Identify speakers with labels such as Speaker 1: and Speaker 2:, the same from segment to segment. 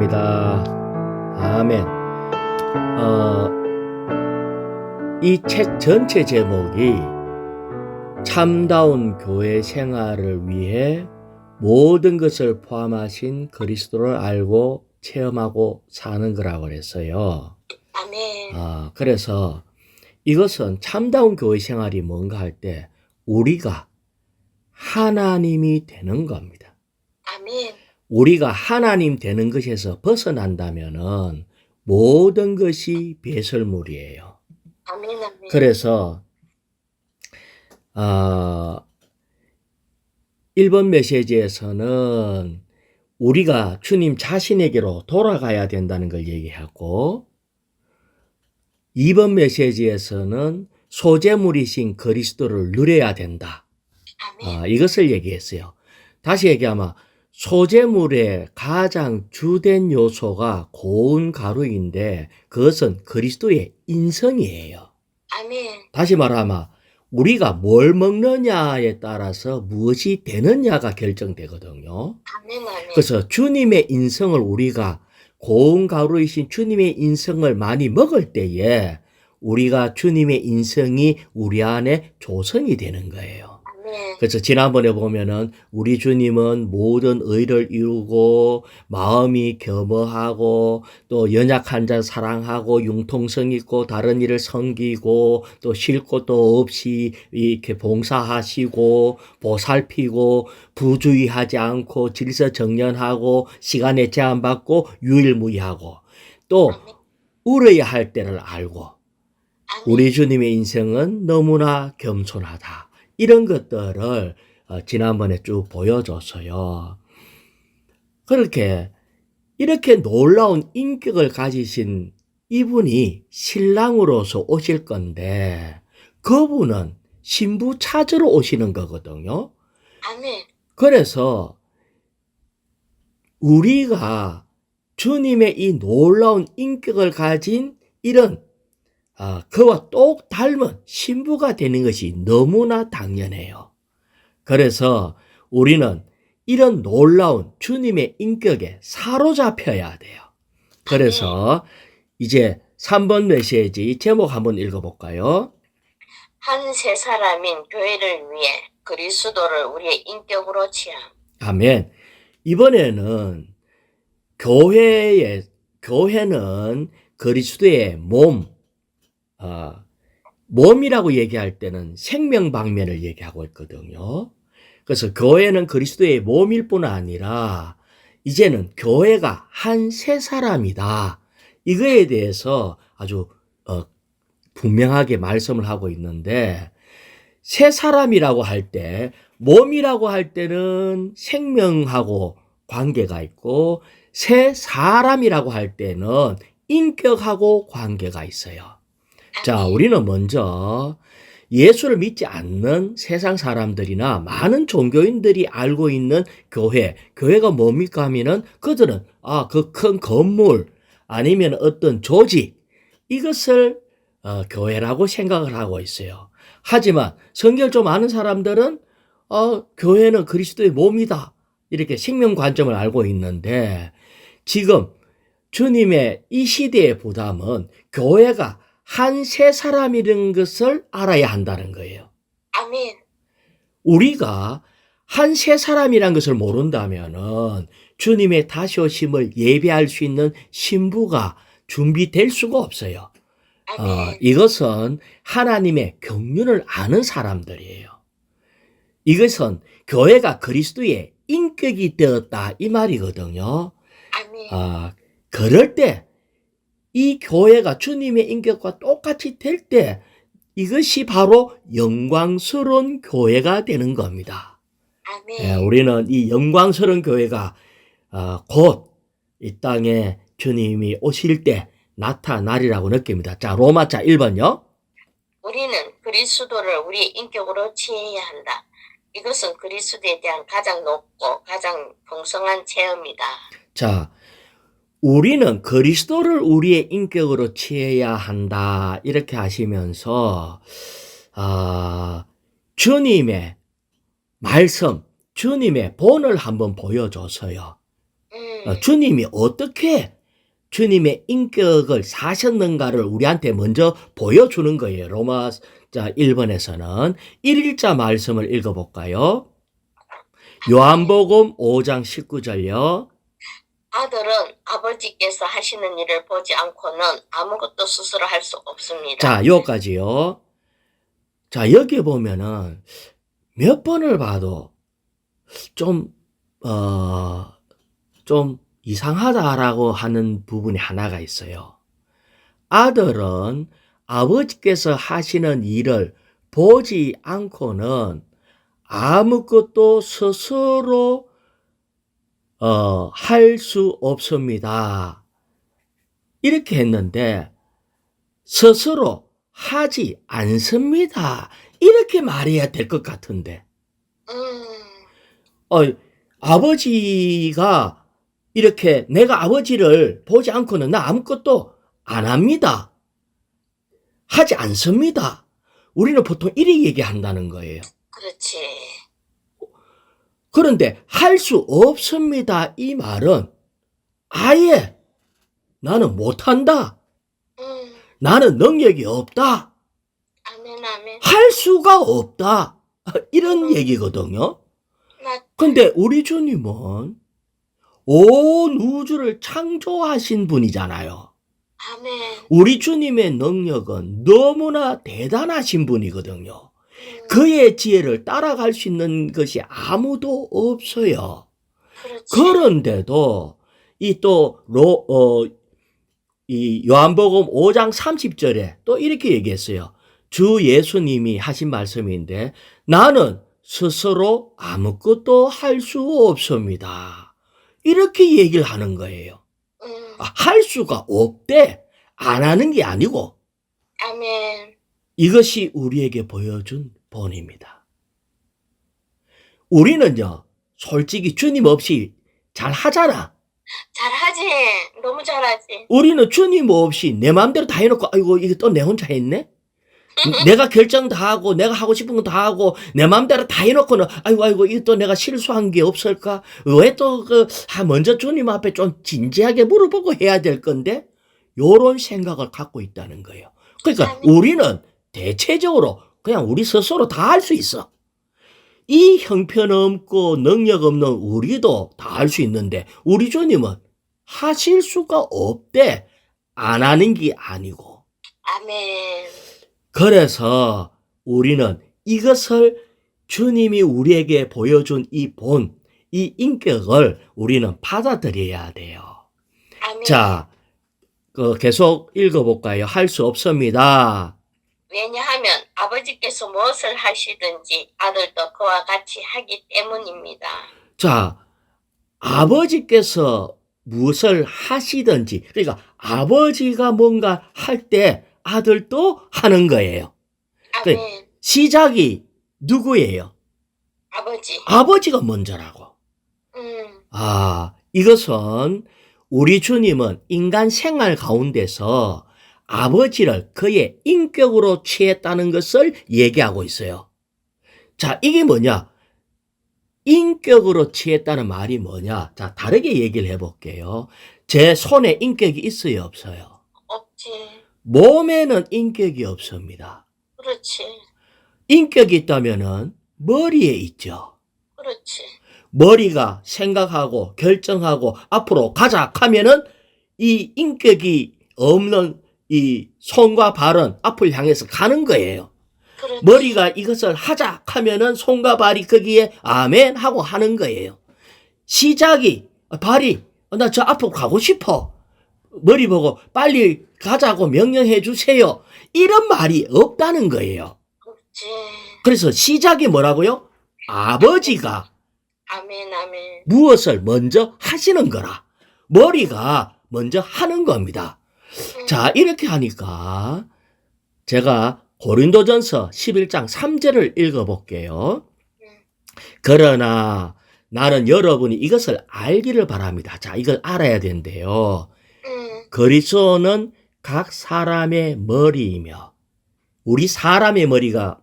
Speaker 1: 축복합니다. 아멘. 이 책 전체 제목이 참다운 교회 생활을 위해 모든 것을 포함하신 그리스도를 알고 체험하고 사는 거라고 그랬어요.
Speaker 2: 아멘.
Speaker 1: 그래서 이것은 참다운 교회 생활이 뭔가 할 때 우리가 하나님이 되는 겁니다.
Speaker 2: 아멘.
Speaker 1: 우리가 하나님 되는 것에서 벗어난다면은 모든 것이 배설물이에요.
Speaker 2: 아멘. 아멘.
Speaker 1: 그래서 1번 메시지에서는 우리가 주님 자신에게로 돌아가야 된다는 걸 얘기하고, 2번 메시지에서는 소재물이신 그리스도를 누려야 된다.
Speaker 2: 아멘.
Speaker 1: 이것을 얘기했어요. 다시 얘기하면 소재물의 가장 주된 요소가 고운 가루인데 그것은 그리스도의 인성이에요.
Speaker 2: 아멘.
Speaker 1: 다시 말하면 우리가 뭘 먹느냐에 따라서 무엇이 되느냐가 결정되거든요.
Speaker 2: 아멘. 아멘.
Speaker 1: 그래서 주님의 인성을 우리가 고운 가루이신 주님의 인성을 많이 먹을 때에 우리가 주님의 인성이 우리 안에 조성이 되는 거예요.
Speaker 2: 아멘.
Speaker 1: 그래서 지난번에 보면은 우리 주님은 모든 의를 이루고 마음이 겸허하고 또 연약한 자 사랑하고 융통성 있고 다른 일을 섬기고 또 쉴 것도 없이 이렇게 봉사하시고 보살피고 부주의하지 않고 질서 정연하고 시간에 제한받고 유일무이하고 또 울어야 할 때를 알고
Speaker 2: 아멘.
Speaker 1: 우리 주님의 인생은 너무나 겸손하다. 이런 것들을 지난번에 쭉 보여줬어요. 이렇게 놀라운 인격을 가지신 이분이 신랑으로서 오실 건데 그분은 신부 찾으러 오시는 거거든요.
Speaker 2: 아멘.
Speaker 1: 그래서 우리가 주님의 이 놀라운 인격을 가진 이런 그와 똑 닮은 신부가 되는 것이 너무나 당연해요. 그래서 우리는 이런 놀라운 주님의 인격에 사로잡혀야 돼요. 그래서 이제 3번 메시지 제목 한번 읽어볼까요?
Speaker 2: 한 세 사람인 교회를 위해 그리스도를 우리의 인격으로 취함.
Speaker 1: 아멘. 이번에는 교회는 그리스도의 몸이라고 얘기할 때는 생명 방면을 얘기하고 있거든요. 그래서 교회는 그리스도의 몸일 뿐 아니라 이제는 교회가 한 세 사람이다. 이거에 대해서 아주 분명하게 말씀을 하고 있는데 세 사람이라고 할 때 몸이라고 할 때는 생명하고 관계가 있고 세 사람이라고 할 때는 인격하고 관계가 있어요. 자, 우리는 먼저 예수를 믿지 않는 세상 사람들이나 많은 종교인들이 알고 있는 교회가 뭡니까 하면은 그들은 그 큰 건물 아니면 어떤 조직 이것을 교회라고 생각을 하고 있어요. 하지만 성경을 좀 아는 사람들은 교회는 그리스도의 몸이다 이렇게 생명 관점을 알고 있는데 지금 주님의 이 시대의 부담은 교회가 한 세 사람이라는 것을 알아야 한다는 거예요.
Speaker 2: 아멘.
Speaker 1: 우리가 한 세 사람이라는 것을 모른다면은 주님의 다시 오심을 예배할 수 있는 신부가 준비될 수가 없어요.
Speaker 2: 아멘.
Speaker 1: 이것은 하나님의 경륜을 아는 사람들이에요. 이것은 교회가 그리스도의 인격이 되었다 이 말이거든요.
Speaker 2: 아멘.
Speaker 1: 그럴 때 이 교회가 주님의 인격과 똑같이 될 때 이것이 바로 영광스러운 교회가 되는 겁니다.
Speaker 2: 아멘.
Speaker 1: 우리는 이 영광스러운 교회가 곧 이 땅에 주님이 오실 때 나타나리라고 느낍니다. 자, 로마자 1번요.
Speaker 2: 우리는 그리스도를 우리의 인격으로 취해야 한다. 이것은 그리스도에 대한 가장 높고 가장 풍성한 체험이다.
Speaker 1: 자, 우리는 그리스도를 우리의 인격으로 취해야 한다. 이렇게 하시면서 주님의 말씀, 주님의 본을 한번 보여줬어요. 주님이 어떻게 주님의 인격을 사셨는가를 우리한테 먼저 보여주는 거예요. 로마자 1번에서는 1일자 말씀을 읽어볼까요? 요한복음 5장 19절요.
Speaker 2: 아들은 아버지께서 하시는 일을 보지 않고는 아무것도 스스로 할 수 없습니다.
Speaker 1: 자, 여기까지요. 자, 여기 보면은 몇 번을 봐도 좀 이상하다라고 하는 부분이 하나가 있어요. 아들은 아버지께서 하시는 일을 보지 않고는 아무것도 스스로 할 수 없습니다. 이렇게 했는데 스스로 하지 않습니다. 이렇게 말해야 될 것 같은데. 아버지가 이렇게 내가 아버지를 보지 않고는 나 아무것도 안 합니다. 하지 않습니다. 우리는 보통 이렇게 얘기한다는 거예요.
Speaker 2: 그렇지.
Speaker 1: 그런데 할 수 없습니다. 이 말은 아예 나는 못한다. 나는 능력이 없다.
Speaker 2: 아멘, 아멘.
Speaker 1: 할 수가 없다. 이런 얘기거든요. 근데 우리 주님은 온 우주를 창조하신 분이잖아요.
Speaker 2: 아멘.
Speaker 1: 우리 주님의 능력은 너무나 대단하신 분이거든요. 그의 지혜를 따라갈 수 있는 것이 아무도 없어요.
Speaker 2: 그렇지.
Speaker 1: 그런데도 이 요한복음 5장 30절에 또 이렇게 얘기했어요. 주 예수님이 하신 말씀인데 나는 스스로 아무것도 할 수 없습니다. 이렇게 얘기를 하는 거예요. 할 수가 없대. 안 하는 게 아니고.
Speaker 2: 아멘.
Speaker 1: 이것이 우리에게 보여준 본입니다. 우리는요, 솔직히 주님 없이 잘 하잖아.
Speaker 2: 잘하지. 너무 잘하지.
Speaker 1: 우리는 주님 없이 내 마음대로 다 해놓고, 아이고, 이게 또 내 혼자 했네? 내가 결정 다 하고, 내가 하고 싶은 거 다 하고, 내 마음대로 다 해놓고는, 아이고, 이거 또 내가 실수한 게 없을까? 왜 또 먼저 주님 앞에 좀 진지하게 물어보고 해야 될 건데? 요런 생각을 갖고 있다는 거예요. 그러니까 우리는 대체적으로 그냥 우리 스스로 다 할 수 있어. 이 형편없고 능력 없는 우리도 다 할 수 있는데 우리 주님은 하실 수가 없대. 안 하는 게 아니고.
Speaker 2: 아멘.
Speaker 1: 그래서 우리는 이것을 주님이 우리에게 보여준 이 인격을 우리는 받아들여야 돼요.
Speaker 2: 아멘.
Speaker 1: 자, 계속 읽어볼까요? 할 수 없습니다.
Speaker 2: 왜냐하면 아버지께서 무엇을 하시든지 아들도 그와 같이 하기 때문입니다.
Speaker 1: 자, 아버지께서 무엇을 하시든지, 그러니까 아버지가 뭔가 할 때 아들도 하는 거예요.
Speaker 2: 아멘.
Speaker 1: 시작이 누구예요?
Speaker 2: 아버지.
Speaker 1: 아버지가 먼저라고. 이것은 우리 주님은 인간 생활 가운데서 아버지를 그의 인격으로 취했다는 것을 얘기하고 있어요. 자, 이게 뭐냐? 인격으로 취했다는 말이 뭐냐? 자, 다르게 얘기를 해볼게요. 제 손에 인격이 있어요, 없어요?
Speaker 2: 없지.
Speaker 1: 몸에는 인격이 없습니다.
Speaker 2: 그렇지.
Speaker 1: 인격이 있다면은 머리에 있죠.
Speaker 2: 그렇지.
Speaker 1: 머리가 생각하고 결정하고 앞으로 가자 하면은 이 인격이 없는 이 손과 발은 앞을 향해서 가는 거예요.
Speaker 2: 그렇지.
Speaker 1: 머리가 이것을 하자 하면은 손과 발이 거기에 아멘 하고 하는 거예요. 시작이 발이 나 저 앞으로 가고 싶어. 머리 보고 빨리 가자고 명령해 주세요. 이런 말이 없다는 거예요.
Speaker 2: 그렇지.
Speaker 1: 그래서 시작이 뭐라고요? 아버지가
Speaker 2: 아멘, 아멘.
Speaker 1: 무엇을 먼저 하시는 거라. 머리가 먼저 하는 겁니다. 자, 이렇게 하니까 제가 고린도전서 11장 3절을 읽어볼게요. 그러나 나는 여러분이 이것을 알기를 바랍니다. 자, 이걸 알아야 된대요. 그리스도는 각 사람의 머리이며 우리 사람의 머리가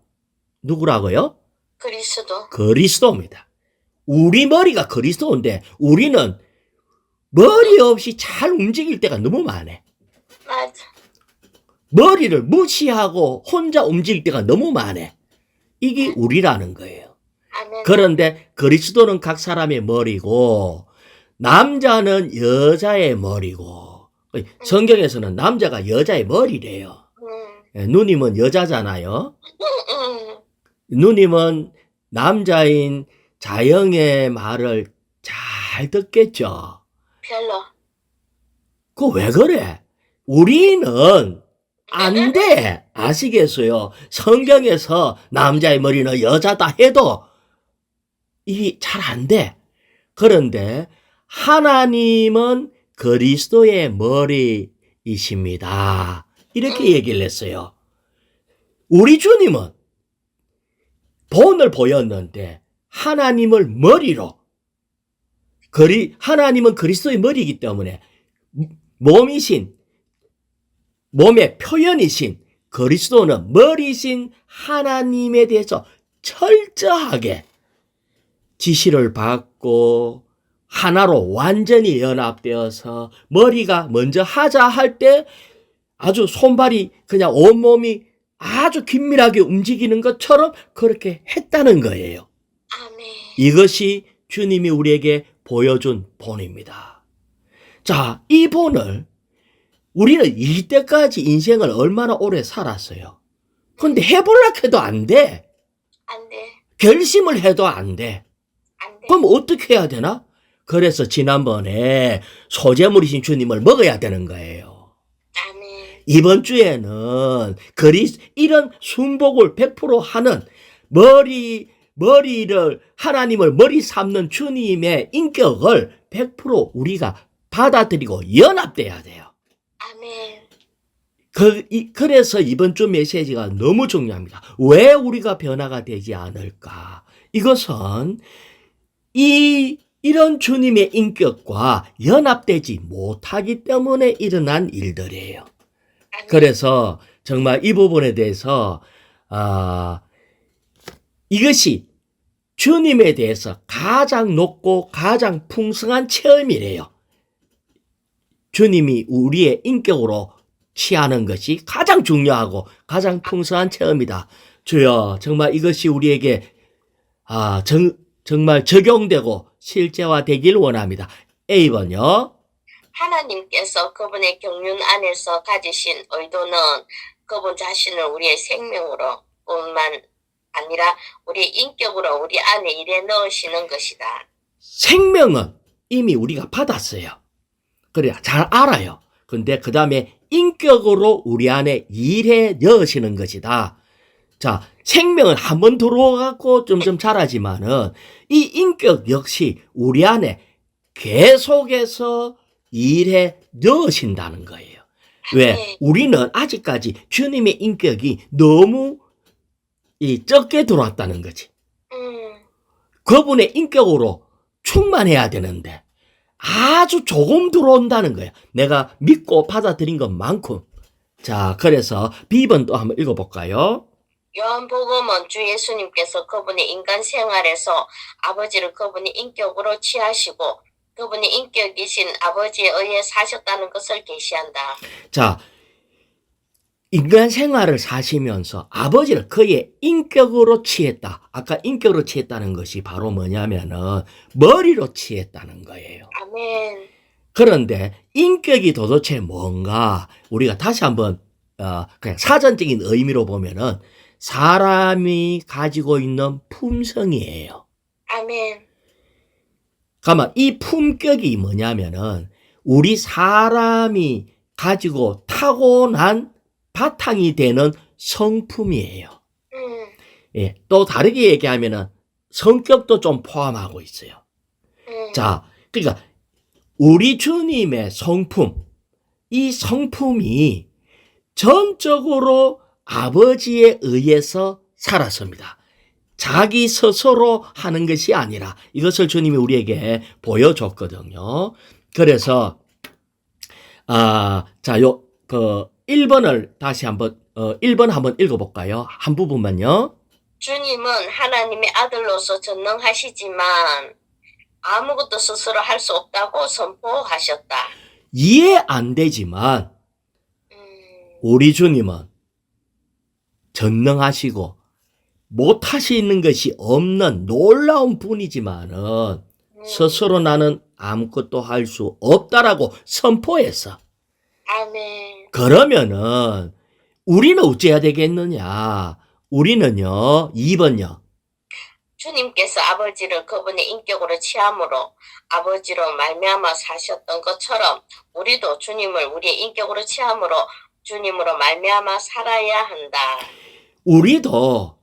Speaker 1: 누구라고요?
Speaker 2: 그리스도.
Speaker 1: 그리스도입니다. 우리 머리가 그리스도인데 우리는 머리 없이 잘 움직일 때가 너무 많아.
Speaker 2: 맞아.
Speaker 1: 머리를 무시하고 혼자 움직일 때가 너무 많아. 이게 우리라는 거예요.
Speaker 2: 아멘.
Speaker 1: 그런데 그리스도는 각 사람의 머리고 남자는 여자의 머리고 성경에서는 남자가 여자의 머리래요. 누님은 여자잖아요. 누님은 남자인 자영의 말을 잘 듣겠죠.
Speaker 2: 별로.
Speaker 1: 그거 왜 그래? 우리는 안 돼. 아시겠어요? 성경에서 남자의 머리는 여자다 해도 이게 잘 안 돼. 그런데 하나님은 그리스도의 머리이십니다. 이렇게 얘기를 했어요. 우리 주님은 본을 보였는데 하나님을 머리로 하나님은 그리스도의 머리이기 때문에 몸의 표현이신 그리스도는 머리신 하나님에 대해서 철저하게 지시를 받고 하나로 완전히 연합되어서 머리가 먼저 하자 할 때 아주 손발이 그냥 온몸이 아주 긴밀하게 움직이는 것처럼 그렇게 했다는 거예요.
Speaker 2: 아멘.
Speaker 1: 이것이 주님이 우리에게 보여준 본입니다. 자, 이 본을 우리는 이때까지 인생을 얼마나 오래 살았어요. 근데 해보려고 해도 안 돼.
Speaker 2: 안 돼.
Speaker 1: 결심을 해도 안 돼.
Speaker 2: 안 돼.
Speaker 1: 그럼 어떻게 해야 되나? 그래서 지난번에 소재물이신 주님을 먹어야 되는 거예요.
Speaker 2: 아멘.
Speaker 1: 이번 주에는 이런 순복을 100% 하는 머리를 하나님을 머리 삼는 주님의 인격을 100% 우리가 받아들이고 연합돼야 돼요.
Speaker 2: 아멘.
Speaker 1: 그래서 이번 주 메시지가 너무 중요합니다. 왜 우리가 변화가 되지 않을까? 이것은 이런 주님의 인격과 연합되지 못하기 때문에 일어난 일들이에요.
Speaker 2: 아멘.
Speaker 1: 그래서 정말 이 부분에 대해서 이것이 주님에 대해서 가장 높고 가장 풍성한 체험이래요. 주님이 우리의 인격으로 취하는 것이 가장 중요하고 가장 풍성한 체험이다. 주여, 정말 이것이 우리에게 정말 적용되고 실제화되길 원합니다. A번요.
Speaker 2: 하나님께서 그분의 경륜 안에서 가지신 의도는 그분 자신을 우리의 생명으로 뿐만 아니라 우리의 인격으로 우리 안에 일해 넣으시는 것이다.
Speaker 1: 생명은 이미 우리가 받았어요. 그래, 잘 알아요. 근데 그 다음에 인격으로 우리 안에 일해 넣으시는 것이다. 자, 생명은 한번 들어와갖고 점점 자라지만은 이 인격 역시 우리 안에 계속해서 일해 넣으신다는 거예요. 왜? 우리는 아직까지 주님의 인격이 너무 적게 들어왔다는 거지. 그분의 인격으로 충만해야 되는데 아주 조금 들어온다는 거예요. 내가 믿고 받아들인 것만큼. 자, 그래서 B번도 한번 읽어볼까요?
Speaker 2: 요한복음은 주 예수님께서 그분의 인간 생활에서 아버지를 그분의 인격으로 취하시고 그분의 인격이신 아버지에 의해 사셨다는 것을 계시한다.
Speaker 1: 자, 인간 생활을 사시면서 아버지를 그의 인격으로 취했다. 아까 인격으로 취했다는 것이 바로 뭐냐면은 머리로 취했다는 거예요.
Speaker 2: 아멘.
Speaker 1: 그런데 인격이 도대체 뭔가 우리가 다시 한번 그냥 사전적인 의미로 보면은 사람이 가지고 있는 품성이에요.
Speaker 2: 아멘.
Speaker 1: 가만 이 품격이 뭐냐면은 우리 사람이 가지고 타고난 바탕이 되는 성품이에요. 예, 또 다르게 얘기하면은 성격도 좀 포함하고 있어요. 자, 그러니까 우리 주님의 성품, 이 성품이 전적으로 아버지에 의해서 살았습니다. 자기 스스로 하는 것이 아니라 이것을 주님이 우리에게 보여줬거든요. 그래서 자, 1번을 다시 한번 1번 한번 읽어볼까요? 한 부분만요.
Speaker 2: 주님은 하나님의 아들로서 전능하시지만 아무것도 스스로 할 수 없다고 선포하셨다.
Speaker 1: 이해 안 되지만
Speaker 2: 음,
Speaker 1: 우리 주님은 전능하시고 못하시는 것이 없는 놀라운 분이지만은 스스로 나는 아무것도 할 수 없다라고 선포했어.
Speaker 2: 아멘.
Speaker 1: 그러면은 우리는 어째야 되겠느냐? 우리는요, 2번요.
Speaker 2: 주님께서 아버지를 그분의 인격으로 취함으로 아버지로 말미암아 사셨던 것처럼 우리도 주님을 우리의 인격으로 취함으로 주님으로 말미암아 살아야 한다.
Speaker 1: 우리도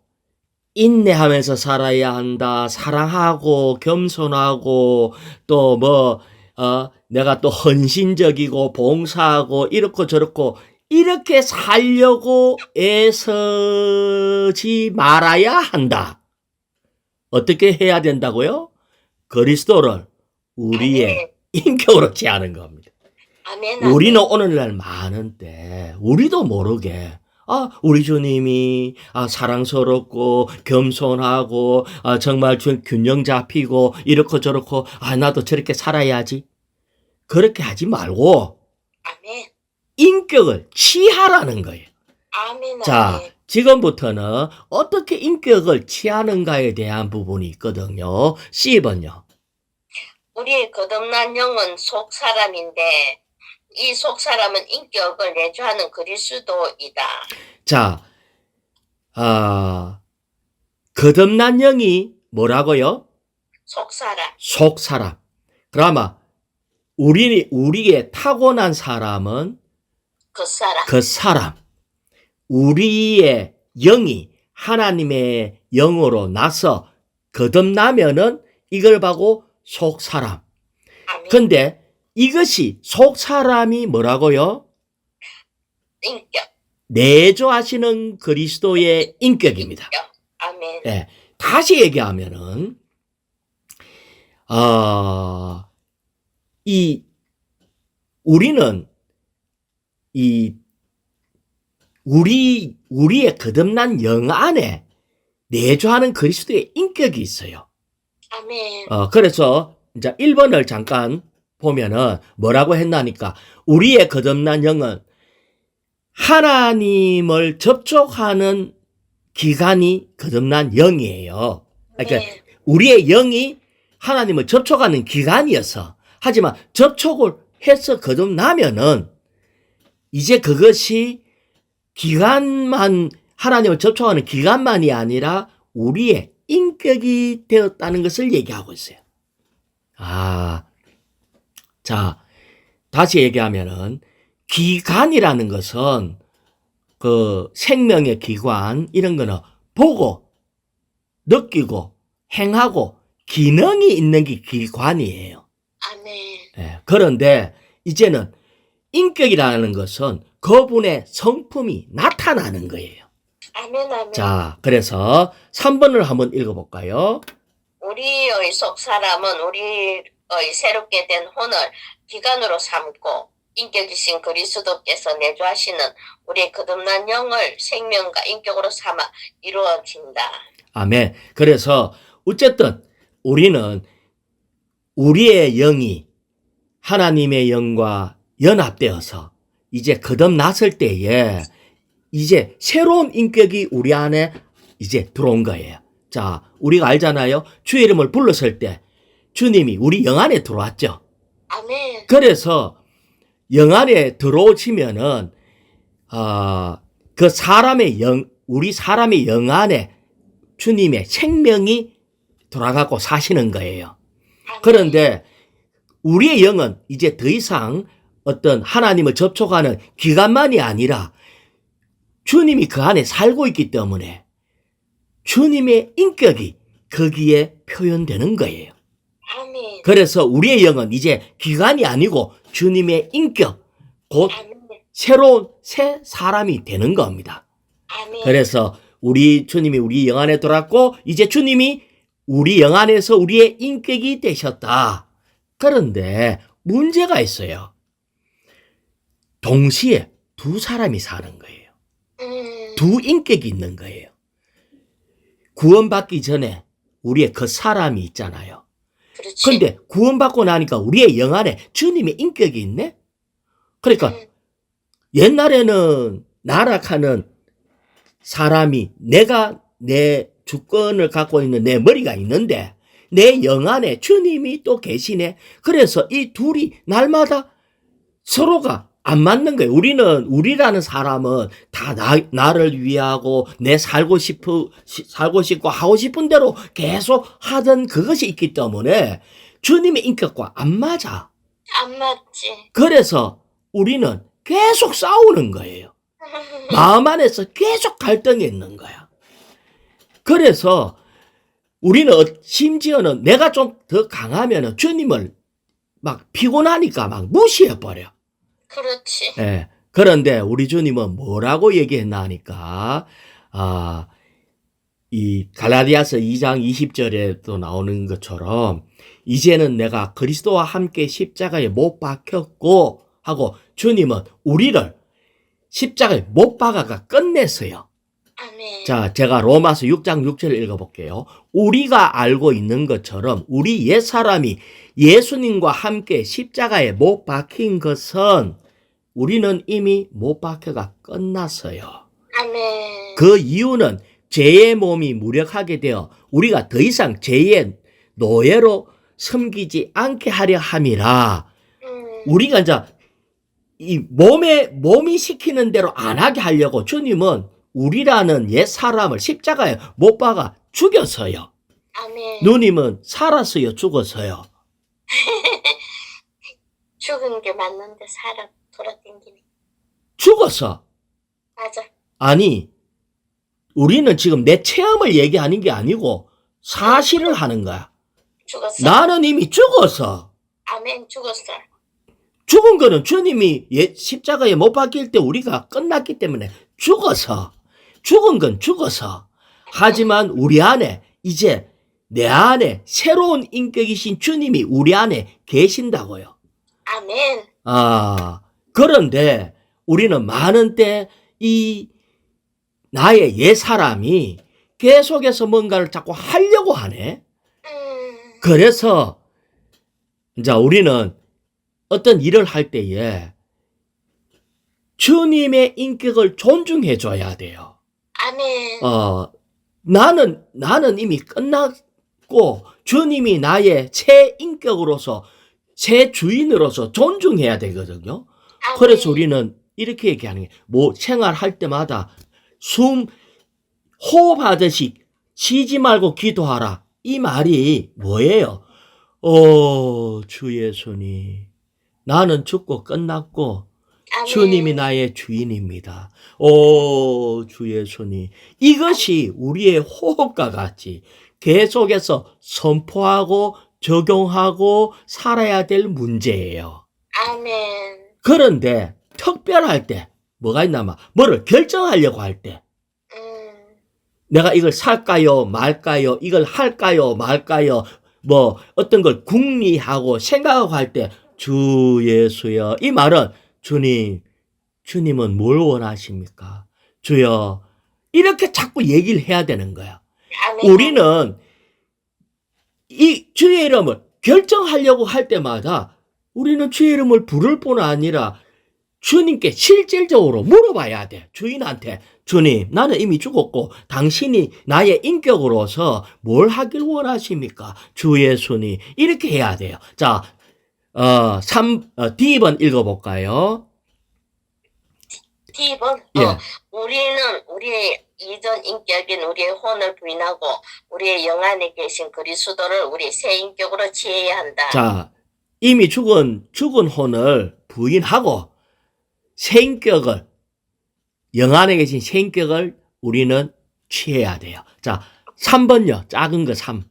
Speaker 1: 인내하면서 살아야 한다. 사랑하고 겸손하고 또 내가 또 헌신적이고 봉사하고 이렇고 저렇고 이렇게 살려고 애쓰지 말아야 한다. 어떻게 해야 된다고요? 그리스도를 우리의
Speaker 2: 아멘.
Speaker 1: 인격으로 취하는 겁니다.
Speaker 2: 아멘.
Speaker 1: 우리는 오늘날 많은데 우리도 모르게 우리 주님이 사랑스럽고 겸손하고 정말 균형 잡히고 이렇고 저렇고 나도 저렇게 살아야지. 그렇게 하지 말고
Speaker 2: 아멘.
Speaker 1: 인격을 취하라는 거예요.
Speaker 2: 아멘.
Speaker 1: 자,
Speaker 2: 아멘.
Speaker 1: 지금부터는 어떻게 인격을 취하는가에 대한 부분이 있거든요. C번요.
Speaker 2: 우리의 거듭난 영은 속 사람인데 이 속 사람은 인격을 내주하는 그리스도이다.
Speaker 1: 자, 거듭난 영이 뭐라고요?
Speaker 2: 속 사람.
Speaker 1: 속 사람. 그러면 우리의 타고난 사람은
Speaker 2: 그 사람.
Speaker 1: 그 사람. 우리의 영이 하나님의 영으로 나서 거듭나면은 이걸 보고 속 사람.
Speaker 2: 아멘.
Speaker 1: 근데 이것이 속 사람이 뭐라고요?
Speaker 2: 인격.
Speaker 1: 내조하시는 그리스도의 인격입니다.
Speaker 2: 아멘.
Speaker 1: 예, 다시 얘기하면은 우리는 우리의 거듭난 영 안에 내조하는 그리스도의 인격이 있어요.
Speaker 2: 아멘.
Speaker 1: 그래서 이제 1번을 잠깐 보면은 뭐라고 했나니까 우리의 거듭난 영은 하나님을 접촉하는 기간이 거듭난 영이에요. 그러니까
Speaker 2: 네.
Speaker 1: 우리의 영이 하나님을 접촉하는 기간이어서 하지만 접촉을 해서 거듭나면은 이제 그것이 기간만 하나님을 접촉하는 기간만이 아니라 우리의 인격이 되었다는 것을 얘기하고 있어요. 자, 다시 얘기하면은 기간이라는 것은 그 생명의 기관 이런 거는 보고 느끼고 행하고 기능이 있는 게 기관이에요.
Speaker 2: 아멘.
Speaker 1: 예, 그런데 이제는 인격이라는 것은 그분의 성품이 나타나는 거예요.
Speaker 2: 아멘. 아멘.
Speaker 1: 자, 그래서 3번을 한번 읽어볼까요?
Speaker 2: 우리의 속 사람은 우리의 새롭게 된 혼을 기관으로 삼고 인격이신 그리스도께서 내주하시는 우리의 거듭난 영을 생명과 인격으로 삼아 이루어진다.
Speaker 1: 아멘. 그래서 어쨌든 우리는 우리의 영이 하나님의 영과 연합되어서 이제 거듭났을 때에 이제 새로운 인격이 우리 안에 이제 들어온 거예요. 자, 우리가 알잖아요. 주의 이름을 불렀을 때 주님이 우리 영 안에 들어왔죠.
Speaker 2: 아멘.
Speaker 1: 그래서 영 안에 들어오시면은 그 사람의 우리 사람의 영 안에 주님의 생명이 돌아가고 사시는 거예요.
Speaker 2: 아멘.
Speaker 1: 그런데 우리의 영은 이제 더 이상 어떤 하나님을 접촉하는 기간만이 아니라 주님이 그 안에 살고 있기 때문에 주님의 인격이 거기에 표현되는 거예요.
Speaker 2: 아멘.
Speaker 1: 그래서 우리의 영은 이제 기간이 아니고 주님의 인격, 곧
Speaker 2: 아멘.
Speaker 1: 새로운 새 사람이 되는 겁니다.
Speaker 2: 아멘.
Speaker 1: 그래서 우리 주님이 우리 영 안에 들어왔고 이제 주님이 우리 영 안에서 우리의 인격이 되셨다. 그런데 문제가 있어요. 동시에 두 사람이 사는 거예요. 두 인격이 있는 거예요. 구원받기 전에 우리의 그 사람이 있잖아요.
Speaker 2: 그렇지.
Speaker 1: 근데 구원받고 나니까 우리의 영 안에 주님의 인격이 있네? 그러니까 옛날에는 나락하는 사람이 내가 내 주권을 갖고 있는 내 머리가 있는데 내 영 안에 주님이 또 계시네. 그래서 이 둘이 날마다 서로가 안 맞는 거예요. 우리라는 사람은 다 나를 위하고 살고 싶고 하고 싶은 대로 계속 하던 그것이 있기 때문에 주님의 인격과 안 맞아.
Speaker 2: 안 맞지.
Speaker 1: 그래서 우리는 계속 싸우는 거예요. 마음 안에서 계속 갈등이 있는 거야. 그래서 우리는 심지어는 내가 좀 더 강하면 주님을 막 피곤하니까 막 무시해버려.
Speaker 2: 그렇지.
Speaker 1: 예. 그런데 우리 주님은 뭐라고 얘기했나 하니까, 이 갈라디아서 2장 20절에도 나오는 것처럼, 이제는 내가 그리스도와 함께 십자가에 못 박혔고, 하고 주님은 우리를 십자가에 못 박아가 끝냈어요.
Speaker 2: 아멘.
Speaker 1: 자, 제가 로마서 6장 6절을 읽어볼게요. 우리가 알고 있는 것처럼 우리 옛사람이 예수님과 함께 십자가에 못 박힌 것은 우리는 이미 못 박혀가 끝났어요.
Speaker 2: 아멘.
Speaker 1: 그 이유는 죄의 몸이 무력하게 되어 우리가 더 이상 죄의 노예로 섬기지 않게 하려 함이라. 우리가 이제 이 몸이 시키는 대로 안 하게 하려고 주님은 우리라는 옛 사람을 십자가에 못 박아 죽였어요.
Speaker 2: 아멘.
Speaker 1: 누님은 살았어요, 죽었어요?
Speaker 2: 죽은 게 맞는데 살아 돌아댕기네.
Speaker 1: 죽었어.
Speaker 2: 맞아.
Speaker 1: 아니, 우리는 지금 내 체험을 얘기하는 게 아니고 사실을 하는 거야.
Speaker 2: 죽었어.
Speaker 1: 나는 이미 죽었어.
Speaker 2: 아멘. 죽었어.
Speaker 1: 죽은 거는 주님이 십자가에 못 박힐 때 우리가 끝났기 때문에 죽었어. 죽은 건 죽었어. 하지만 우리 안에 이제 내 안에 새로운 인격이신 주님이 우리 안에 계신다고요.
Speaker 2: 아멘.
Speaker 1: 그런데 우리는 많은 때 이 나의 옛 사람이 계속해서 뭔가를 자꾸 하려고 하네. 그래서 이제 우리는 어떤 일을 할 때에 주님의 인격을 존중해 줘야 돼요.
Speaker 2: 아멘.
Speaker 1: 나는 이미 끝났고 주님이 나의 새 인격으로서 새 주인으로서 존중해야 되거든요.
Speaker 2: 아멘.
Speaker 1: 그래서 우리는 이렇게 얘기하는 게 뭐 생활할 때마다 호흡하듯이 쉬지 말고 기도하라. 이 말이 뭐예요? 주 예수님, 나는 죽고 끝났고
Speaker 2: 아멘.
Speaker 1: 주님이 나의 주인입니다. 주 예수님. 이것이 우리의 호흡과 같이 계속해서 선포하고 적용하고 살아야 될 문제예요.
Speaker 2: 아멘.
Speaker 1: 그런데 특별할 때 뭐가 있나마 뭐를 결정하려고 할 때 내가 이걸 살까요 말까요, 이걸 할까요 말까요, 뭐 어떤 걸 궁리하고 생각하고 할 때 주 예수여, 이 말은 주님은 뭘 원하십니까? 주여, 이렇게 자꾸 얘기를 해야 되는 거야.
Speaker 2: 아멘.
Speaker 1: 우리는 이 주의 이름을 결정하려고 할 때마다 우리는 주의 이름을 부를 뿐 아니라 주님께 실질적으로 물어봐야 돼. 주인한테, 주님, 나는 이미 죽었고 당신이 나의 인격으로서 뭘 하길 원하십니까? 주 예수님. 이렇게 해야 돼요. 자, D번 읽어볼까요?
Speaker 2: D번.
Speaker 1: 예.
Speaker 2: 우리는 우리의 이전 인격인 우리의 혼을 부인하고 우리의 영 안에 계신 그리스도를 우리 새 인격으로 취해야 한다.
Speaker 1: 자, 이미 죽은 혼을 부인하고 새 인격을, 영 안에 계신 새 인격을 우리는 취해야 돼요. 자, 3번요. 작은 거 3.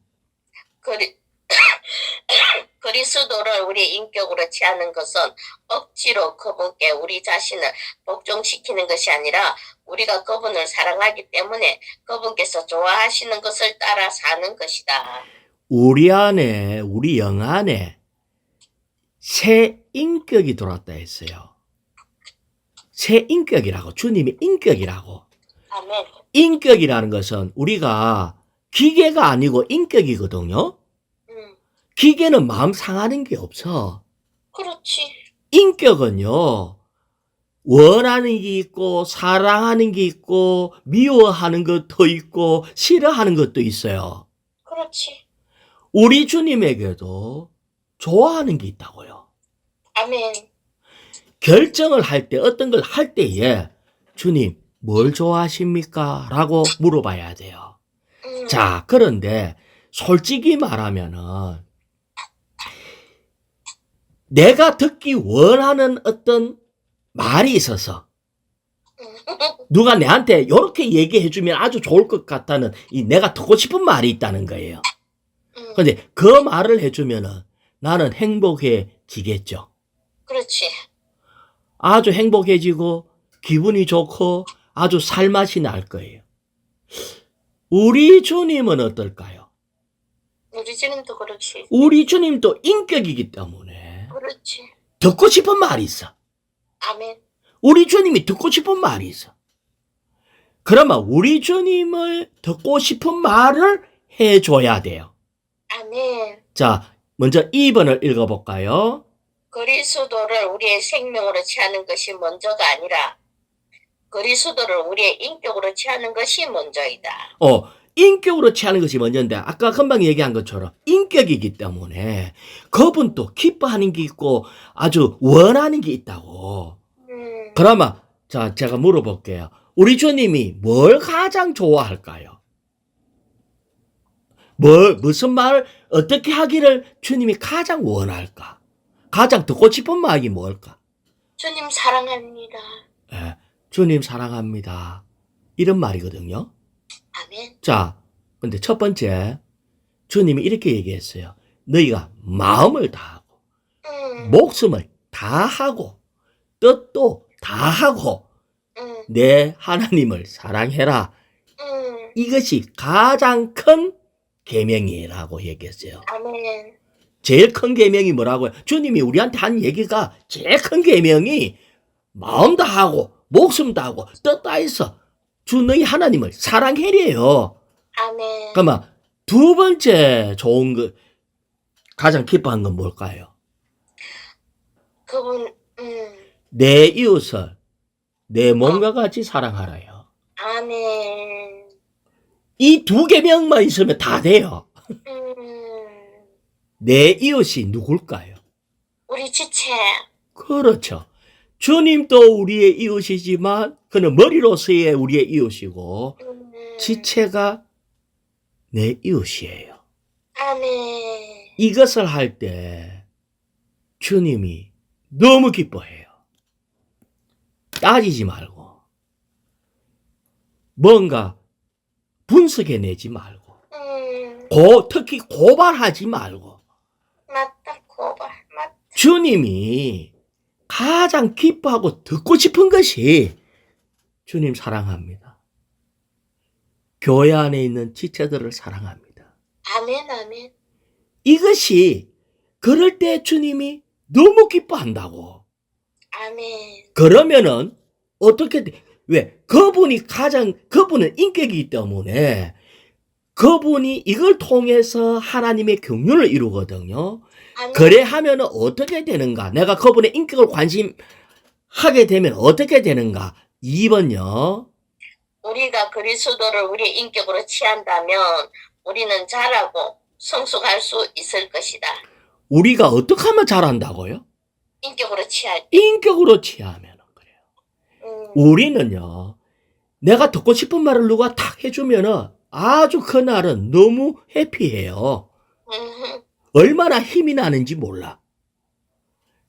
Speaker 2: 그리스도를 우리의 인격으로 취하는 것은 억지로 그분께 우리 자신을 복종시키는 것이 아니라 우리가 그분을 사랑하기 때문에 그분께서 좋아하시는 것을 따라 사는 것이다.
Speaker 1: 우리 안에, 우리 영 안에 새 인격이 들어왔다 했어요. 새 인격이라고, 주님의 인격이라고.
Speaker 2: 아멘.
Speaker 1: 인격이라는 것은 우리가 기계가 아니고 인격이거든요. 기계는 마음 상하는 게 없어.
Speaker 2: 그렇지.
Speaker 1: 인격은요, 원하는 게 있고, 사랑하는 게 있고, 미워하는 것도 있고, 싫어하는 것도 있어요.
Speaker 2: 그렇지.
Speaker 1: 우리 주님에게도 좋아하는 게 있다고요.
Speaker 2: 아멘.
Speaker 1: 결정을 할 때, 어떤 걸 할 때에, 주님, 뭘 좋아하십니까? 라고 물어봐야 돼요. 자, 그런데, 솔직히 말하면은, 내가 듣기 원하는 어떤 말이 있어서, 누가 내한테 이렇게 얘기해 주면 아주 좋을 것 같다는 내가 듣고 싶은 말이 있다는 거예요. 근데 그 말을 해주면은 나는 행복해지겠죠.
Speaker 2: 그렇지.
Speaker 1: 아주 행복해지고 기분이 좋고 아주 살맛이 날 거예요. 우리 주님은 어떨까요?
Speaker 2: 우리 주님도 그렇지.
Speaker 1: 우리 주님도 인격이기 때문에
Speaker 2: 그렇지.
Speaker 1: 듣고 싶은 말이 있어.
Speaker 2: 아멘.
Speaker 1: 우리 주님이 듣고 싶은 말이 있어. 그러면 우리 주님을 듣고 싶은 말을 해줘야 돼요.
Speaker 2: 아멘.
Speaker 1: 자, 먼저 2번을 읽어볼까요?
Speaker 2: 그리스도를 우리의 생명으로 취하는 것이 먼저가 아니라 그리스도를 우리의 인격으로 취하는 것이 먼저이다.
Speaker 1: 인격으로 취하는 것이 먼저인데 아까 금방 얘기한 것처럼 인격이기 때문에 그분도 기뻐하는 게 있고 아주 원하는 게 있다고. 그러면 자, 제가 물어볼게요. 우리 주님이 뭘 가장 좋아할까요? 무슨 말을 어떻게 하기를 주님이 가장 원할까? 가장 듣고 싶은 말이 뭘까?
Speaker 2: 주님 사랑합니다.
Speaker 1: 예, 주님 사랑합니다. 이런 말이거든요.
Speaker 2: 아멘.
Speaker 1: 자, 근데 첫 번째, 주님이 이렇게 얘기했어요. 너희가 마음을 다하고, 목숨을 다하고, 뜻도 다하고, 내 하나님을 사랑해라. 이것이 가장 큰 계명이라고 얘기했어요.
Speaker 2: 아멘.
Speaker 1: 제일 큰 계명이 뭐라고요? 주님이 우리한테 한 얘기가 제일 큰 계명이 마음 다하고, 목숨 다하고, 뜻 다해서 주 너희 하나님을 사랑해래요.
Speaker 2: 아멘.
Speaker 1: 그러면 두 번째 좋은 거, 가장 기뻐한 건 뭘까요?
Speaker 2: 그분,
Speaker 1: 내 이웃을 내 몸과 같이 사랑하라요.
Speaker 2: 아멘.
Speaker 1: 이 두 계명만 있으면 다 돼요. 내 이웃이 누굴까요?
Speaker 2: 우리 지체.
Speaker 1: 그렇죠. 주님도 우리의 이웃이지만 그는 머리로서의 우리의 이웃이고 지체가 내 이웃이에요.
Speaker 2: 아멘.
Speaker 1: 이것을 할 때 주님이 너무 기뻐해요. 따지지 말고 뭔가 분석해내지 말고 특히 고발하지 말고
Speaker 2: 맞다, 고발. 맞다.
Speaker 1: 주님이 가장 기뻐하고 듣고 싶은 것이 주님 사랑합니다. 교회 안에 있는 지체들을 사랑합니다.
Speaker 2: 아멘, 아멘.
Speaker 1: 이것이 그럴 때 주님이 너무 기뻐한다고.
Speaker 2: 아멘.
Speaker 1: 그러면은 어떻게 돼? 왜? 그분은 인격이기 때문에 그분이 이걸 통해서 하나님의 경륜을 이루거든요.
Speaker 2: 아멘.
Speaker 1: 그래 하면은 어떻게 되는가? 내가 그분의 인격을 관심하게 되면 어떻게 되는가? 2번요.
Speaker 2: 우리가 그리스도를 우리 인격으로 취한다면 우리는 잘하고 성숙할 수 있을 것이다.
Speaker 1: 우리가 어떻게 하면 잘한다고요?
Speaker 2: 인격으로 취할 때.
Speaker 1: 인격으로 취하면 그래요. 우리는요, 내가 듣고 싶은 말을 누가 탁 해주면은 아주 그날은 너무 해피해요. 얼마나 힘이 나는지 몰라.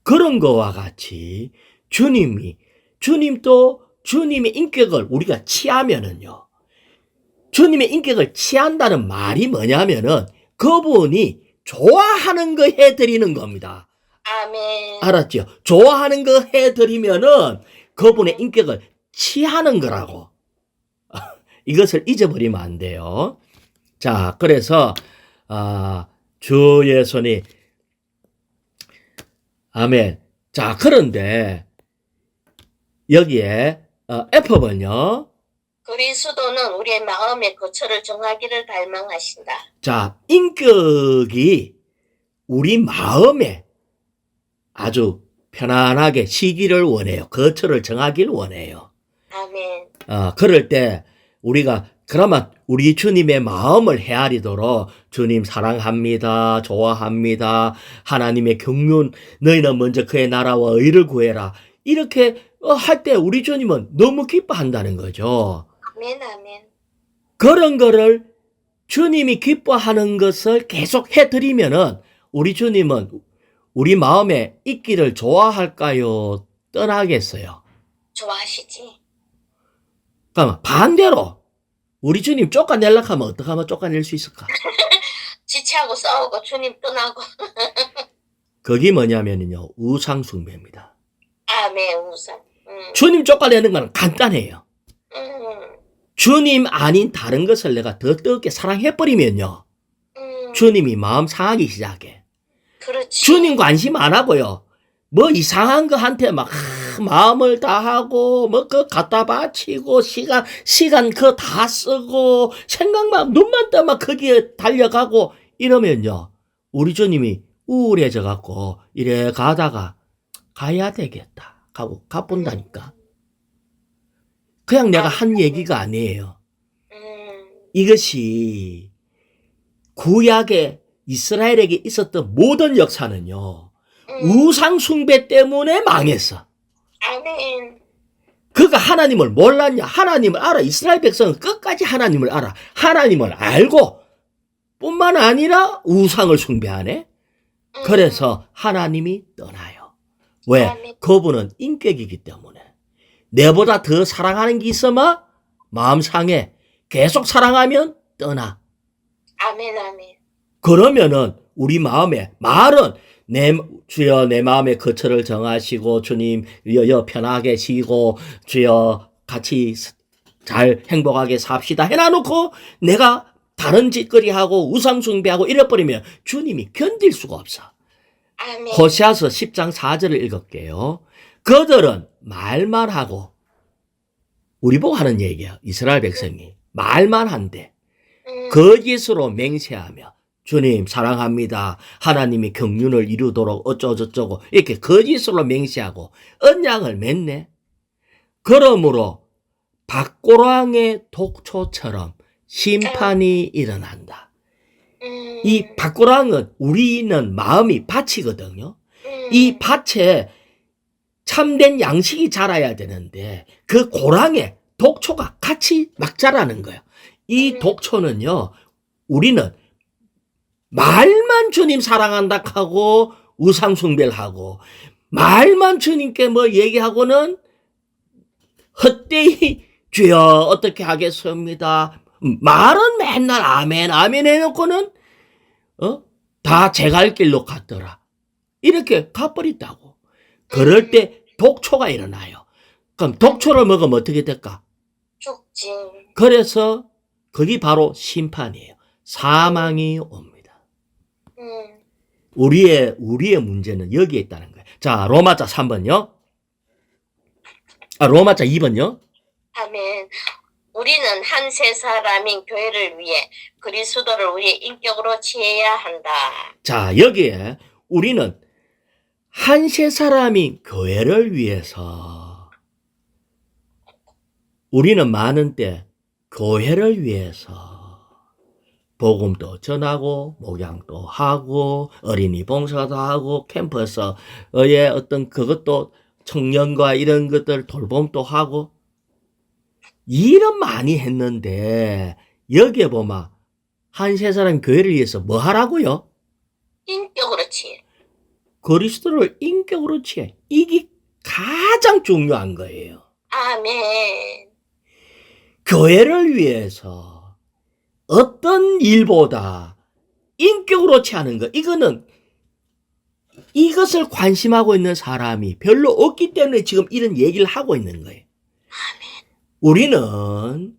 Speaker 1: 그런 거와 같이 주님도 주님의 인격을 우리가 취하면은요, 주님의 인격을 취한다는 말이 뭐냐면은 그분이 좋아하는 거 해드리는 겁니다.
Speaker 2: 아멘.
Speaker 1: 알았죠? 좋아하는 거 해드리면은 그분의 인격을 취하는 거라고. 이것을 잊어버리면 안 돼요. 자, 그래서 주 예수님, 아멘. 자, 그런데 여기에 F번요.
Speaker 2: 그리스도는 우리의 마음의 거처를 정하기를 갈망하신다.
Speaker 1: 자, 인격이 우리 마음에 아주 편안하게 쉬기를 원해요. 거처를 정하길 원해요.
Speaker 2: 아멘.
Speaker 1: 그럴 때 우리가 그러면 우리 주님의 마음을 헤아리도록 주님 사랑합니다. 좋아합니다. 하나님의 경륜 너희는 먼저 그의 나라와 의를 구해라. 이렇게 할 때 우리 주님은 너무 기뻐한다는 거죠.
Speaker 2: 아멘. 아멘.
Speaker 1: 그런 거를 주님이 기뻐하는 것을 계속 해드리면은 우리 주님은 우리 마음에 있기를 좋아할까요? 떠나겠어요?
Speaker 2: 좋아하시지?
Speaker 1: 그러면 반대로 우리 주님 쫓아내려고 하면 어떻게 하면 쫓아낼 수 있을까?
Speaker 2: 지체하고 싸우고 주님 떠나고.
Speaker 1: 그게 뭐냐면요, 우상숭배입니다.
Speaker 2: 아멘. 우상.
Speaker 1: 주님 쫓아내는 건 간단해요. 주님 아닌 다른 것을 내가 더 뜨겁게 사랑해버리면요, 주님이 마음 상하기 시작해.
Speaker 2: 그렇지.
Speaker 1: 주님 관심 안 하고요, 뭐 이상한 거한테 막 마음을 다하고 뭐 그거 갖다 바치고 시간 그거 다 쓰고 생각만 눈만 떠만 거기에 달려가고 이러면요, 우리 주님이 우울해져 갖고 이래 가다가 가야 되겠다 하고 가본다니까. 그냥 내가 한 얘기가 아니에요. 이것이 구약의 이스라엘에게 있었던 모든 역사는요, 우상숭배 때문에 망했어.
Speaker 2: 아멘.
Speaker 1: 그가 하나님을 몰랐냐? 하나님을 알아. 이스라엘 백성은 끝까지 하나님을 알아. 하나님을 알고 뿐만 아니라 우상을 숭배하네. 그래서 하나님이 떠나요. 왜?
Speaker 2: 아멘.
Speaker 1: 그분은 인격이기 때문에. 내보다 더 사랑하는 게 있으면 마음 상해. 계속 사랑하면 떠나.
Speaker 2: 아멘. 아멘.
Speaker 1: 그러면은 우리 마음에 말은 주여 내 마음의 거처를 정하시고 주님 여여 편하게 쉬고 주여 같이 잘 행복하게 삽시다 해놔놓고 내가 다른 짓거리하고 우상숭배하고 이래버리면 주님이 견딜 수가 없어.
Speaker 2: 아멘.
Speaker 1: 호세아서 10장 4절을 읽을게요. 그들은 말만 하고, 우리 보고 하는 얘기야. 이스라엘 백성이 말만 한대. 거짓으로 맹세하며 주님 사랑합니다. 하나님이 경륜을 이루도록 어쩌고저쩌고 이렇게 거짓으로 맹세하고 언약을 맺네. 그러므로 박고랑의 독초처럼 심판이 일어난다. 이 박고랑은 우리는 마음이 밭이거든요. 이 밭에 참된 양식이 자라야 되는데 그 고랑에 독초가 같이 막 자라는 거예요. 이 독초는요, 우리는 말만 주님 사랑한다 하고 우상숭배를 하고 말만 주님께 뭐 얘기하고는 헛되이 주여 어떻게 하겠습니다. 말은 맨날 아멘 아멘 해놓고는 다 제 갈 길로 갔더라. 이렇게 가버린다고. 그럴 때 독초가 일어나요. 그럼 독초를 먹으면 어떻게 될까?
Speaker 2: 죽지.
Speaker 1: 그래서 그게 바로 심판이에요. 사망이 옵니다. 우리의 문제는 여기에 있다는 거예요. 자, 로마자 3번요. 로마자 2번요.
Speaker 2: 아멘. 우리는 한 세 사람인 교회를 위해 그리스도를 우리의 인격으로 취해야 한다.
Speaker 1: 자, 여기에 우리는 한 세 사람인 교회를 위해서, 우리는 많은 때 교회를 위해서 복음도 전하고 목양도 하고 어린이 봉사도 하고 캠퍼스의 어떤 그것도 청년과 이런 것들 돌봄도 하고 일은 많이 했는데 여기에 보면 한 세 사람 교회를 위해서 뭐 하라고요?
Speaker 2: 인격으로 취해.
Speaker 1: 그리스도를 인격으로 취해. 이게 가장 중요한 거예요.
Speaker 2: 아멘.
Speaker 1: 교회를 위해서 어떤 일보다 인격으로 취하는 것, 이것을 관심하고 있는 사람이 별로 없기 때문에 지금 이런 얘기를 하고 있는 거예요. 우리는,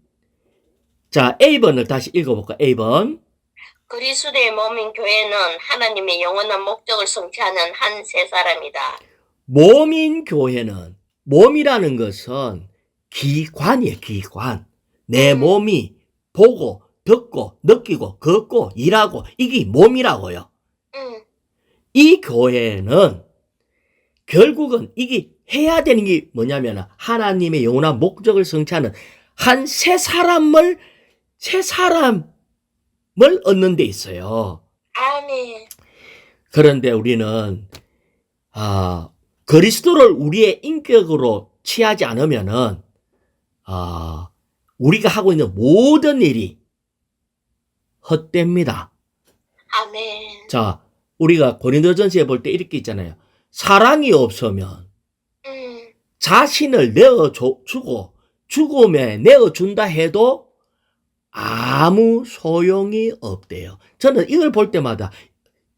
Speaker 1: 자, A번을 다시 읽어볼까? A번.
Speaker 2: 그리스도의 몸인 교회는 하나님의 영원한 목적을 성취하는 한 세 사람이다.
Speaker 1: 몸인 교회는, 몸이라는 것은 기관이에요, 기관. 내 몸이 보고, 듣고, 느끼고, 걷고, 일하고, 이게 몸이라고요. 이 교회는 결국은 이게 해야 되는 게 뭐냐면 하나님의 영원한 목적을 성취하는 한 새 사람을 얻는 데 있어요.
Speaker 2: 아멘.
Speaker 1: 그런데 우리는 그리스도를 우리의 인격으로 취하지 않으면은 우리가 하고 있는 모든 일이 헛됩니다.
Speaker 2: 아멘.
Speaker 1: 자, 우리가 고린도전서에 볼 때 이렇게 있잖아요. 사랑이 없으면 자신을 내어주고 죽음에 내어준다 해도 아무 소용이 없대요. 저는 이걸 볼 때마다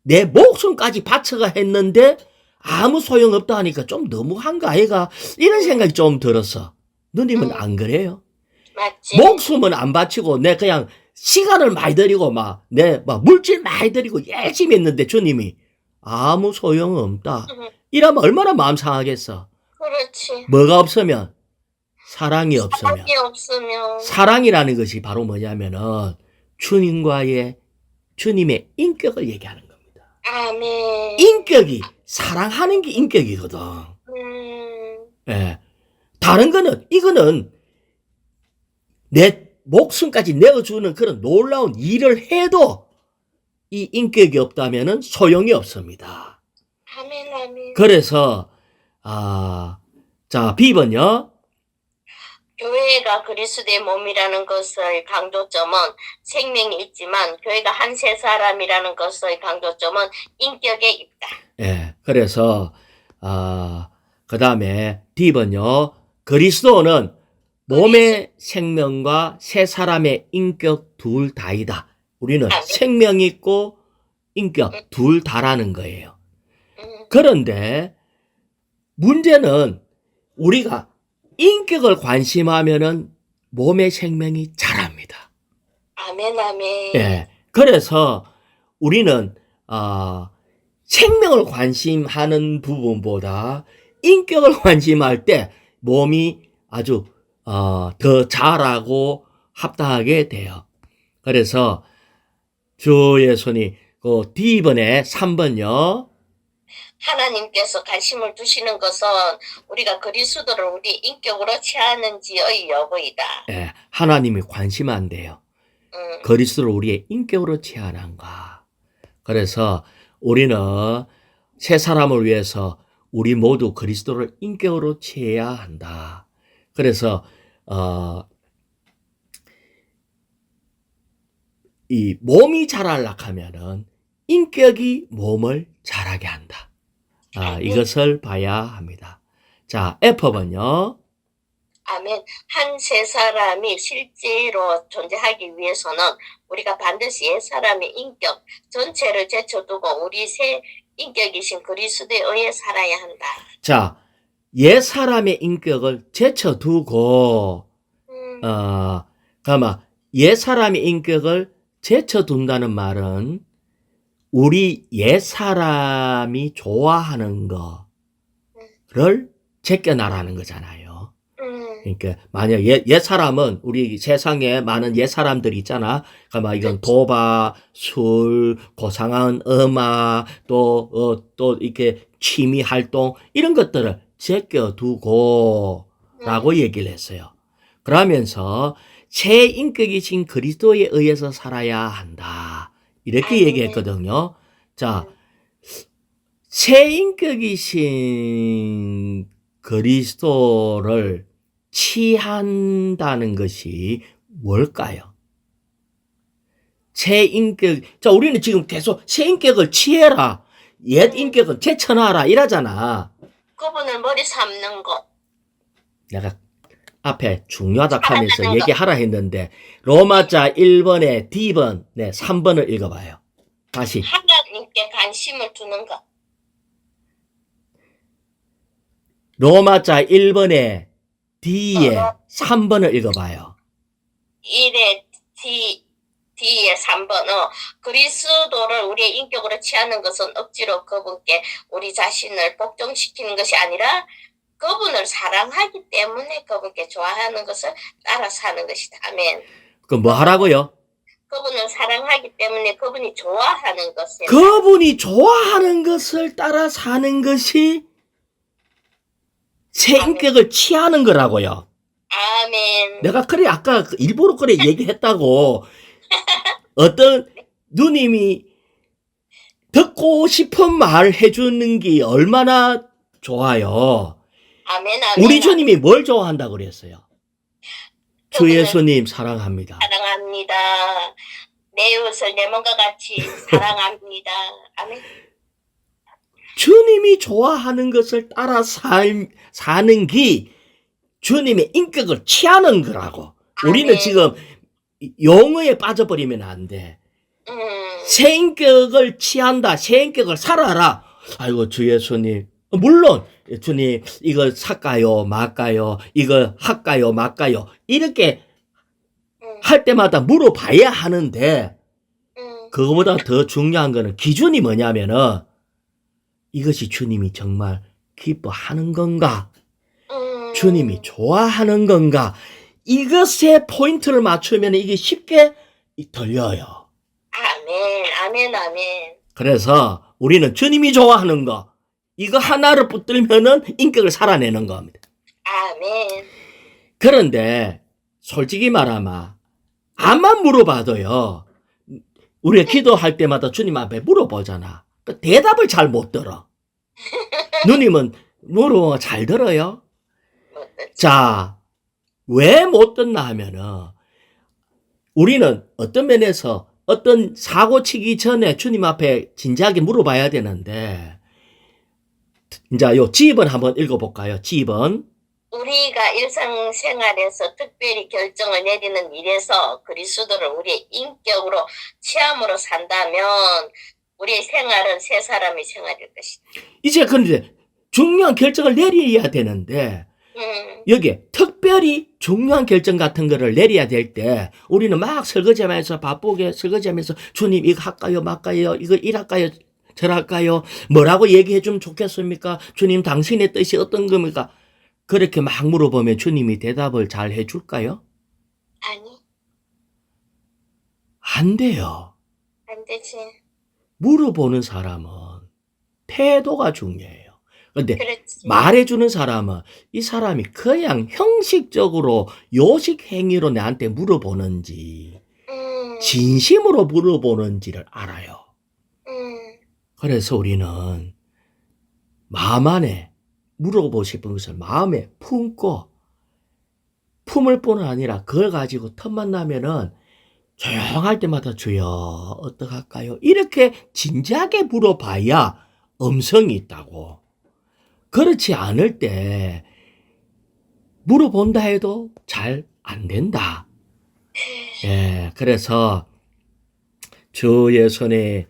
Speaker 1: 내 목숨까지 바쳐가 했는데 아무 소용없다 하니까 좀 너무한가 아이가 이런 생각이 좀 들었어. 누님은 안 그래요?
Speaker 2: 맞지?
Speaker 1: 목숨은 안 바치고 내 그냥 시간을 많이 들이고 내 물질 많이 들이고 열심히 했는데 주님이 아무 소용없다. 이러면 얼마나 마음 상하겠어.
Speaker 2: 그렇지.
Speaker 1: 뭐가 없으면? 사랑이 없으면.
Speaker 2: 사랑이 없으면.
Speaker 1: 사랑이라는 것이 바로 뭐냐면은 주님의 인격을 얘기하는 겁니다.
Speaker 2: 아멘.
Speaker 1: 인격이 사랑하는 게 인격이거든. 예. 다른 거는 이거는 내 목숨까지 내어주는 그런 놀라운 일을 해도 이 인격이 없다면은 소용이 없습니다.
Speaker 2: 아멘, 아멘.
Speaker 1: 그래서 자, B번요.
Speaker 2: 교회가 그리스도의 몸이라는 것의 강조점은 생명이 있지만 교회가 한 세 사람이라는 것의 강조점은 인격에 있다.
Speaker 1: 예. 그래서 그 다음에 D번요. 그리스도는 몸의 생명과 세 사람의 인격 둘 다이다. 우리는 생명 있고 인격 둘 다라는 거예요. 그런데 문제는 우리가 인격을 관심하면은 몸의 생명이 자랍니다.
Speaker 2: 아멘, 아멘.
Speaker 1: 예. 그래서 우리는 생명을 관심하는 부분보다 인격을 관심할 때 몸이 아주 더 자라고 합당하게 돼요. 그래서 주 예수님 그 D번에 3번요.
Speaker 2: 하나님께서 관심을 두시는 것은 우리가 그리스도를 우리 인격으로 취하는지의 여부이다.
Speaker 1: 예, 하나님이 관심한대요. 그리스도를 우리의 인격으로 취하는가. 그래서 우리는 새 사람을 위해서 우리 모두 그리스도를 인격으로 취해야 한다. 그래서 이 몸이 자라려고 하면은 인격이 몸을 자라게 한다. 이것을 봐야 합니다. 자, F번요.
Speaker 2: 아멘. 한 세 사람이 실제로 존재하기 위해서는 우리가 반드시 옛 사람의 인격 전체를 제쳐두고 우리 새 인격이신 그리스도에 의해 살아야 한다.
Speaker 1: 자, 옛 사람의 인격을 제쳐두고 그러면 옛 사람의 인격을 제쳐둔다는 말은 우리 옛 사람이 좋아하는 거를 제껴나라는 거잖아요. 그러니까 만약 옛 사람은 우리 세상에 많은 옛 사람들이 있잖아. 그러면 이건 도박, 술, 고상한 음악, 또 이렇게 취미 활동 이런 것들을 제껴두고 라고 얘기를 했어요. 그러면서 새 인격이신 그리스도에 의해서 살아야 한다. 이렇게 얘기했거든요. 자, 새 인격이신 그리스도를 취한다는 것이 뭘까요? 새 인격, 자, 우리는 지금 계속 새 인격을 취해라. 옛 인격은 제쳐놔라. 이러잖아.
Speaker 2: 그분을 머리 삼는 것.
Speaker 1: 내가 앞에 중요하다 하면서 얘기하라 했는데, 로마자 1번에 D번, 3번을 읽어봐요. 다시.
Speaker 2: 하나님께 관심을 두는 것.
Speaker 1: 로마자 1번에 D에 3번을 읽어봐요.
Speaker 2: 1에 D에 3번. 그리스도를 우리의 인격으로 취하는 것은 억지로 그분께 우리 자신을 복종시키는 것이 아니라 그분을 사랑하기 때문에 그분께 좋아하는 것을 따라 사는 것이다. 아멘.
Speaker 1: 그럼 뭐 하라고요?
Speaker 2: 그분을 사랑하기 때문에 그분이 좋아하는 것을
Speaker 1: 그분이 좋아하는 것을 따라 사는 것이 새 인격을 취하는 거라고요.
Speaker 2: 아멘.
Speaker 1: 내가 그래 아까 일부러 그래 얘기했다고. 어떤 누님이 듣고 싶은 말 해주는 게 얼마나 좋아요.
Speaker 2: 아멘. 아멘.
Speaker 1: 우리 주님이 뭘 좋아한다 그랬어요? 주
Speaker 2: 그분은
Speaker 1: 예수님 사랑합니다.
Speaker 2: 사랑합니다. 내 이웃을 내 몸과 같이 사랑합니다. 아멘.
Speaker 1: 주님이 좋아하는 것을 따라 사는 게 주님의 인격을 취하는 거라고. 우리는
Speaker 2: 아멘.
Speaker 1: 지금 용어에 빠져버리면 안 돼. 새 인격을 취한다. 새 인격을 살아라. 아이고 주 예수님. 물론 주님 이거 살까요 말까요 이거 할까요 말까요 이렇게 할 때마다 물어봐야 하는데 그거보다 더 중요한 거는 기준이 뭐냐면은 이것이 주님이 정말 기뻐하는 건가? 주님이 좋아하는 건가? 이것에 포인트를 맞추면 이게 쉽게 들려요.
Speaker 2: 아멘. 아멘. 아멘.
Speaker 1: 그래서 우리는 주님이 좋아하는 거 이거 하나를 붙들면은 인격을 살아내는 겁니다.
Speaker 2: 아멘.
Speaker 1: 그런데 솔직히 말하면 암만 물어봐도요. 우리가 기도할 때마다 주님 앞에 물어보잖아. 그 대답을 잘 못 들어. 누님은 물어보면 잘 들어요. 자, 왜 못 듣나 하면은 우리는 어떤 면에서 어떤 사고 치기 전에 주님 앞에 진지하게 물어봐야 되는데 이제 요 지번 한번 읽어볼까요? 지번.
Speaker 2: 우리가 일상생활에서 특별히 결정을 내리는 일에서 그리스도를 우리의 인격으로 체험으로 산다면 우리의 생활은 새 사람의 생활일 것이다.
Speaker 1: 이제 그런데 중요한 결정을 내려야 되는데 여기에 특별히 중요한 결정 같은 거를 내려야 될 때 우리는 막 설거지하면서 바쁘게 설거지하면서 주님 이거 할까요 말까요 이거 이럴까요 저럴까요 뭐라고 얘기해 주면 좋겠습니까 주님 당신의 뜻이 어떤 겁니까 그렇게 막 물어보면 주님이 대답을 잘 해줄까요?
Speaker 2: 아니,
Speaker 1: 안 돼요.
Speaker 2: 안 되지.
Speaker 1: 물어보는 사람은 태도가 중요해요. 근데
Speaker 2: 그렇지.
Speaker 1: 말해주는 사람은 이 사람이 그냥 형식적으로 요식 행위로 나한테 물어보는지 진심으로 물어보는지를 알아요. 그래서 우리는 마음 안에 물어보고 싶은 것을 마음에 품고 품을 뿐 아니라 그걸 가지고 틈만 나면은 조용할 때마다 주여 어떡할까요? 이렇게 진지하게 물어봐야 음성이 있다고. 그렇지 않을 때 물어본다 해도 잘 안 된다. 예, 그래서 주 예수님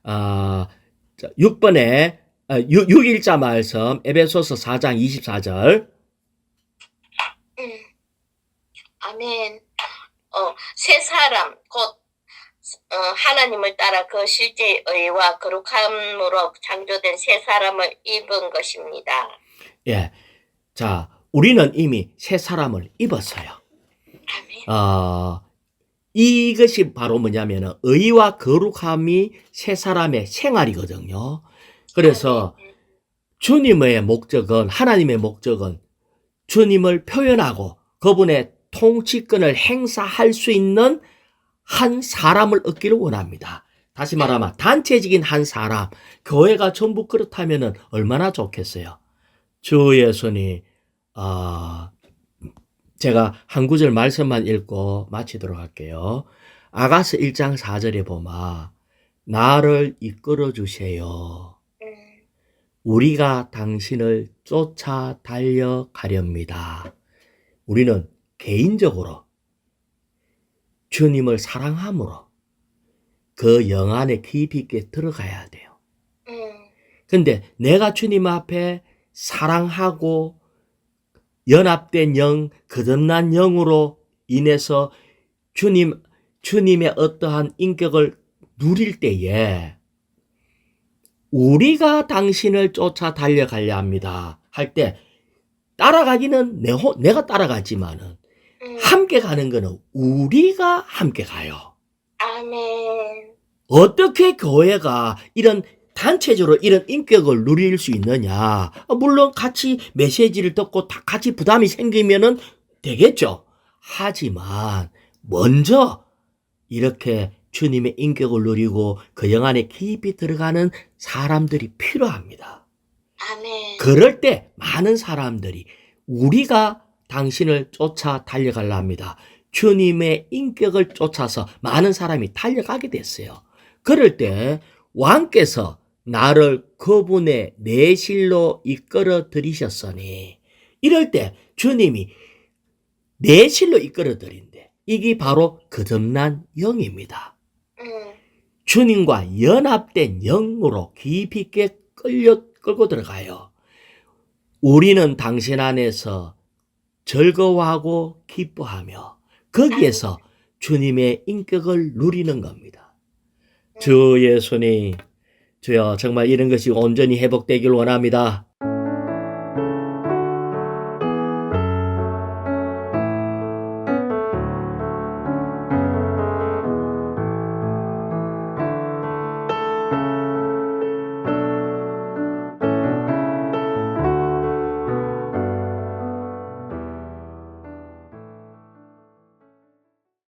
Speaker 1: 6번에 6일자 말씀 에베소서 4장 24절.
Speaker 2: 아멘. 새 사람 곧 하나님을 따라 그 실제 의와 거룩함으로 창조된 새 사람을 입은 것입니다.
Speaker 1: 예, 자 우리는 이미 새 사람을 입었어요.
Speaker 2: 아멘.
Speaker 1: 이것이 바로 뭐냐면은 의와 거룩함이 새 사람의 생활이거든요. 그래서 주님의 목적은 하나님의 목적은 주님을 표현하고 그분의 통치권을 행사할 수 있는 한 사람을 얻기를 원합니다. 다시 말하면 단체적인 한 사람, 교회가 전부 그렇다면 얼마나 좋겠어요. 주 예수님, 제가 한 구절 말씀만 읽고 마치도록 할게요. 아가서 1장 4절에 보면 나를 이끌어 주세요. 우리가 당신을 쫓아 달려가렵니다. 우리는 개인적으로 주님을 사랑함으로 그 영 안에 깊이 있게 들어가야 돼요. 근데 내가 주님 앞에 사랑하고 연합된 영, 거듭난 영으로 인해서 주님의 어떠한 인격을 누릴 때에 우리가 당신을 쫓아 달려가려 합니다. 할 때 따라가기는 내가 따라가지만은 함께 가는 거는 우리가 함께 가요.
Speaker 2: 아멘.
Speaker 1: 어떻게 교회가 이런 단체적으로 이런 인격을 누릴 수 있느냐? 물론 같이 메시지를 듣고 다 같이 부담이 생기면은 되겠죠. 하지만 먼저 이렇게 주님의 인격을 누리고 그 영 안에 깊이 들어가는 사람들이 필요합니다.
Speaker 2: 아멘.
Speaker 1: 그럴 때 많은 사람들이 우리가 당신을 쫓아 달려가려 합니다. 주님의 인격을 쫓아서 많은 사람이 달려가게 됐어요. 그럴 때 왕께서 나를 그분의 내실로 이끌어 들이셨으니, 이럴 때 주님이 내실로 이끌어 들인대. 이게 바로 거듭난 영입니다. 주님과 연합된 영으로 깊이 있게 끌고 들어가요. 우리는 당신 안에서 즐거워하고 기뻐하며 거기에서 주님의 인격을 누리는 겁니다. 주 예수님, 주여 정말 이런 것이 온전히 회복되길 원합니다.